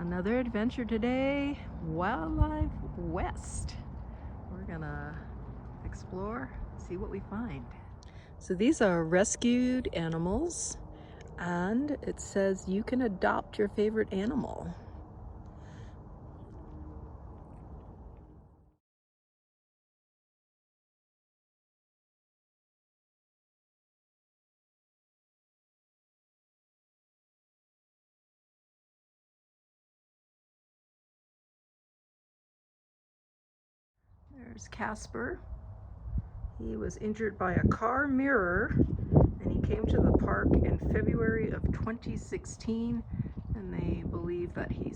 Another adventure today, Wildlife West. We're gonna explore, see what we find. So these are rescued animals, and it says you can adopt your favorite animal. There's Casper. He was injured by a car mirror, and he came to the park in February of 2016, and they believe that he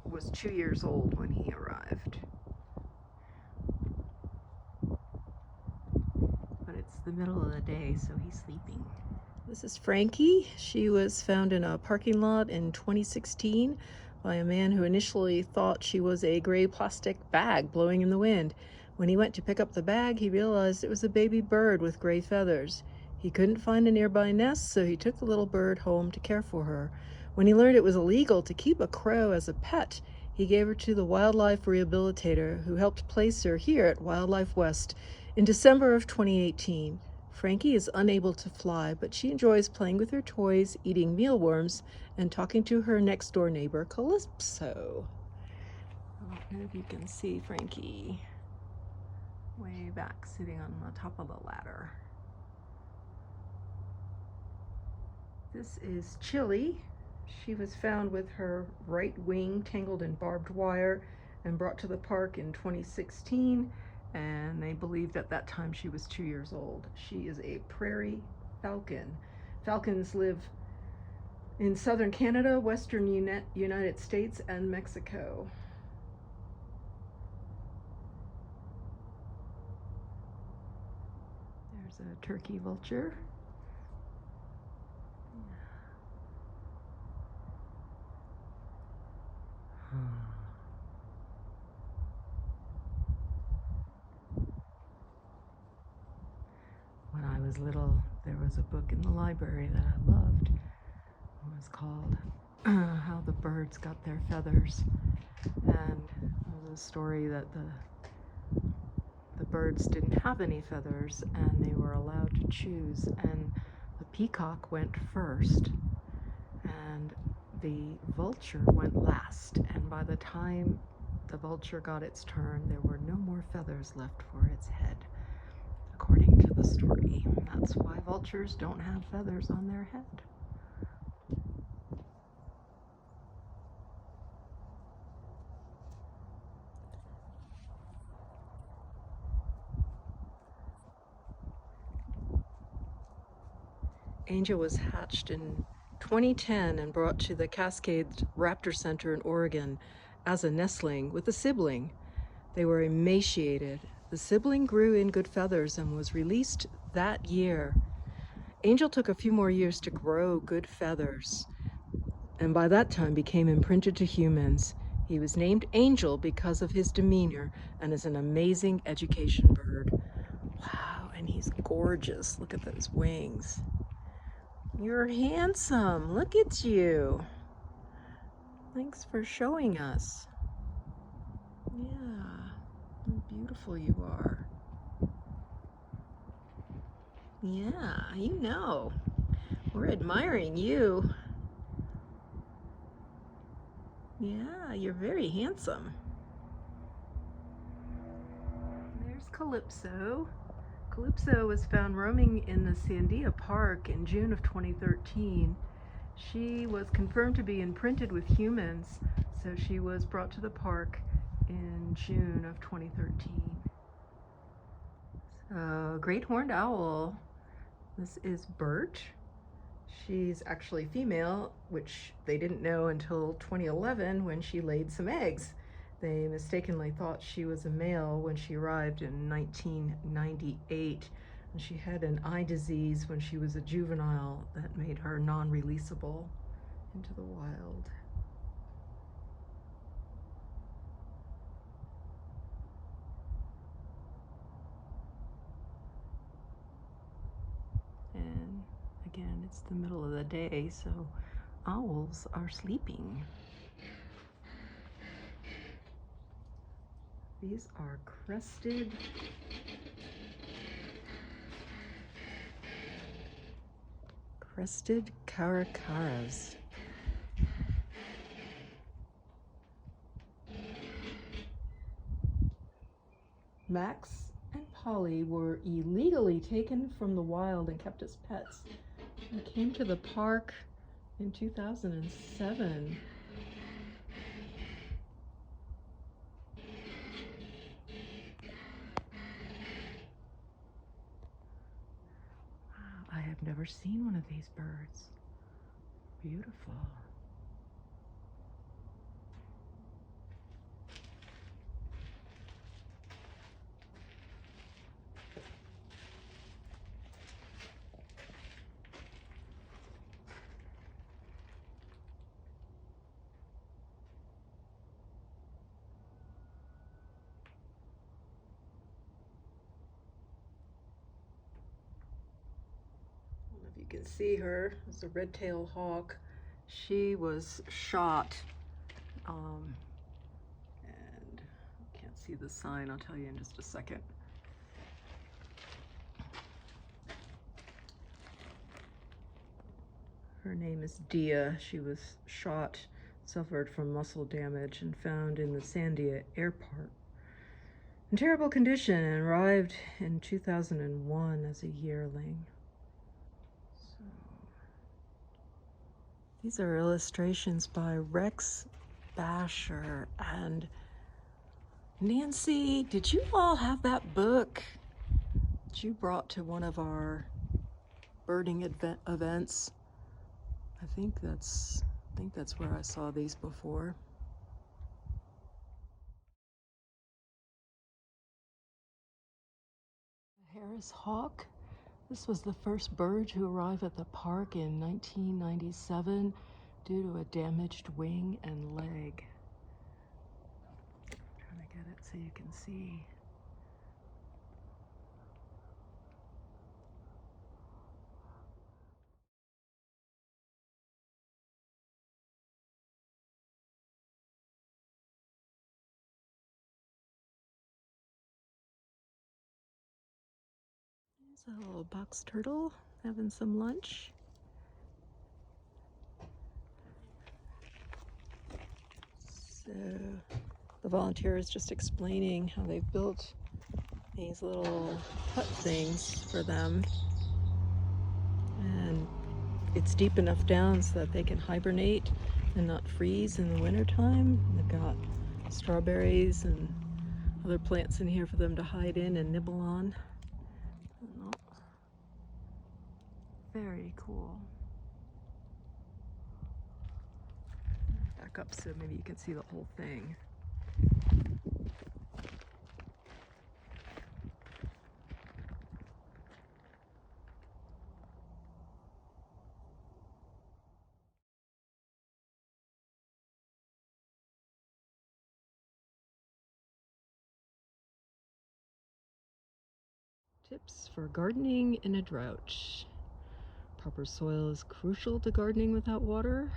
was 2 years old when he arrived. But it's the middle of the day, so he's sleeping. This is Frankie. She was found in a parking lot in 2016 by a man who initially thought she was a gray plastic bag blowing in the wind. When he went to pick up the bag, he realized it was a baby bird with gray feathers. He couldn't find a nearby nest, so he took the little bird home to care for her. When he learned it was illegal to keep a crow as a pet, he gave her to the wildlife rehabilitator who helped place her here at Wildlife West in December of 2018. Frankie is unable to fly, but she enjoys playing with her toys, eating mealworms, and talking to her next-door neighbor, Calypso. I don't know if you can see Frankie way back sitting on the top of the ladder. This is Chili. She was found with her right wing tangled in barbed wire and brought to the park in 2016, and they believed at that time she was 2 years old. She is a prairie falcon. Falcons live in southern Canada, western United States, and Mexico. There's a turkey vulture. When I was little, there was a book in the library that I loved. It was called How the Birds Got Their Feathers. And it was a story that the birds didn't have any feathers and they were allowed to choose. And the peacock went first and the vulture went last. And by the time the vulture got its turn, there were no more feathers left for its head, according to the story. That's why vultures don't have feathers on their head. Angel was hatched in 2010 and brought to the Cascades Raptor Center in Oregon as a nestling with a sibling. They were emaciated. The sibling grew in good feathers and was released that year. Angel took a few more years to grow good feathers, and by that time became imprinted to humans. He was named Angel because of his demeanor and is an amazing education bird. Wow, and he's gorgeous. Look at those wings. You're handsome. Look at you. Thanks for showing us. Yeah, how beautiful you are. Yeah, you know. We're admiring you. Yeah, you're very handsome. There's Calypso. Calypso was found roaming in the Sandia Park in June of 2013. She was confirmed to be imprinted with humans, so she was brought to the park in June of 2013. Great horned owl. This is Bert. She's actually female, which they didn't know until 2011 when she laid some eggs. They mistakenly thought she was a male when she arrived in 1998. And she had an eye disease when she was a juvenile that made her non-releasable into the wild. And again, it's the middle of the day, so owls are sleeping. These are crested caracaras. Max and Polly were illegally taken from the wild and kept as pets. They came to the park in 2007. Wow, I have never seen one of these birds. Beautiful. I don't know if you can see her. It's a red-tailed hawk. She was shot, and I can't see the sign. I'll tell you in just a second. Her name is Dia. She was shot, suffered from muscle damage, and found in the Sandia airport in terrible condition, and arrived in 2001 as a yearling. So, these are illustrations by Rex Basher. And Nancy, did you all have that book that you brought to one of our birding events? I think that's where I saw these before. Harris hawk. This was the first bird to arrive at the park in 1997 due to a damaged wing and leg. I'm trying to get it so you can see. There's a little box turtle having some lunch. So the volunteer is just explaining how they've built these little hut things for them. And it's deep enough down so that they can hibernate and not freeze in the wintertime. They've got strawberries and other plants in here for them to hide in and nibble on. Very cool. Back up so maybe you can see the whole thing. Tips for gardening in a drought. Proper soil is crucial to gardening without water.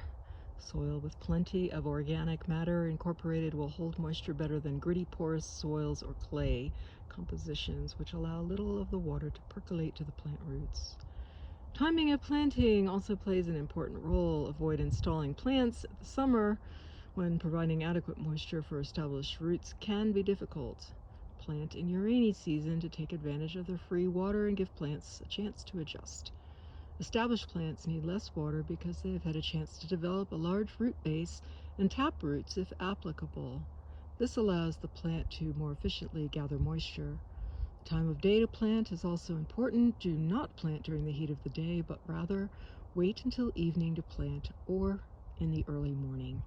Soil with plenty of organic matter incorporated will hold moisture better than gritty, porous soils or clay compositions, which allow little of the water to percolate to the plant roots. Timing of planting also plays an important role. Avoid installing plants in the summer when providing adequate moisture for established roots can be difficult. Plant in your rainy season to take advantage of the free water and give plants a chance to adjust. Established plants need less water because they have had a chance to develop a large root base and tap roots if applicable. This allows the plant to more efficiently gather moisture. The time of day to plant is also important. Do not plant during the heat of the day, but rather wait until evening to plant or in the early morning.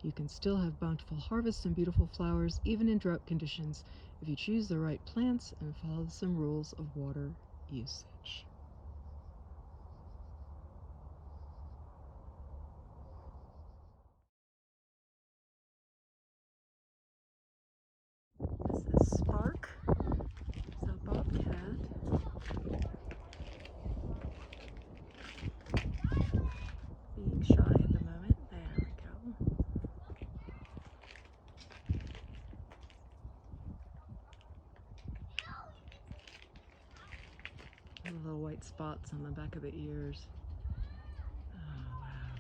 You can still have bountiful harvests and beautiful flowers even in drought conditions if you choose the right plants and follow some rules of water usage. This is Spark. It's a bobcat. Being shy at the moment. There we go. the little white spots on the back of the ears. Oh, wow.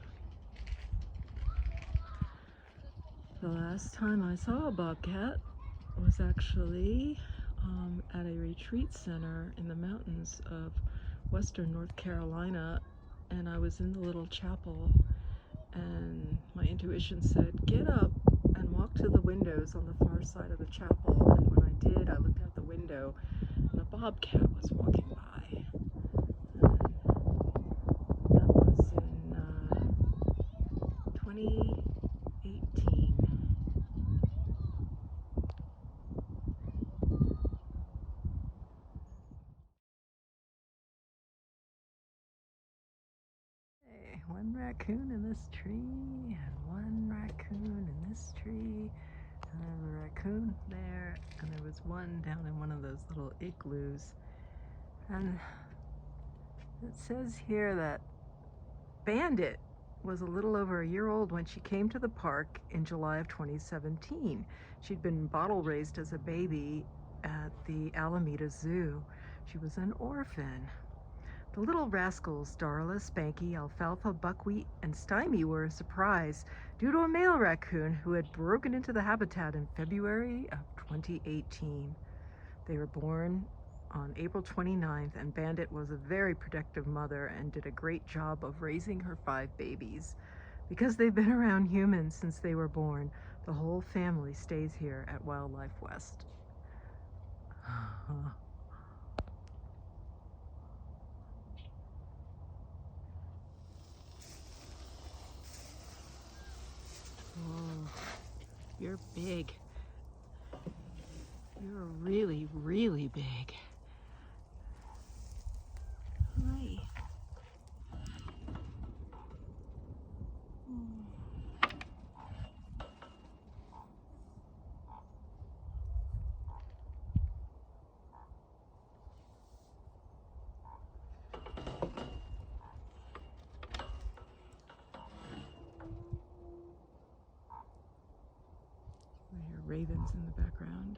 The last time I saw a bobcat was actually at a retreat center in the mountains of western North Carolina, and I was in the little chapel, and my intuition said, get up and walk to the windows on the far side of the chapel. And when I did, I looked out the window and a bobcat was walking by. And that was in 2018. Hey, one raccoon in this tree, and one raccoon in this tree. And there was a raccoon there, and there was one down in one of those little igloos. And it says here that Bandit was a little over a year old when she came to the park in July of 2017. She'd been bottle raised as a baby at the Alameda Zoo. She was an orphan. The little rascals, Darla, Spanky, Alfalfa, Buckwheat, and Stymie were a surprise due to a male raccoon who had broken into the habitat in February of 2018. They were born on April 29th, and Bandit was a very protective mother and did a great job of raising her 5 babies. Because they've been around humans since they were born, the whole family stays here at Wildlife West. Oh, you're big. You're really, really big. Hi. I hear ravens in the background.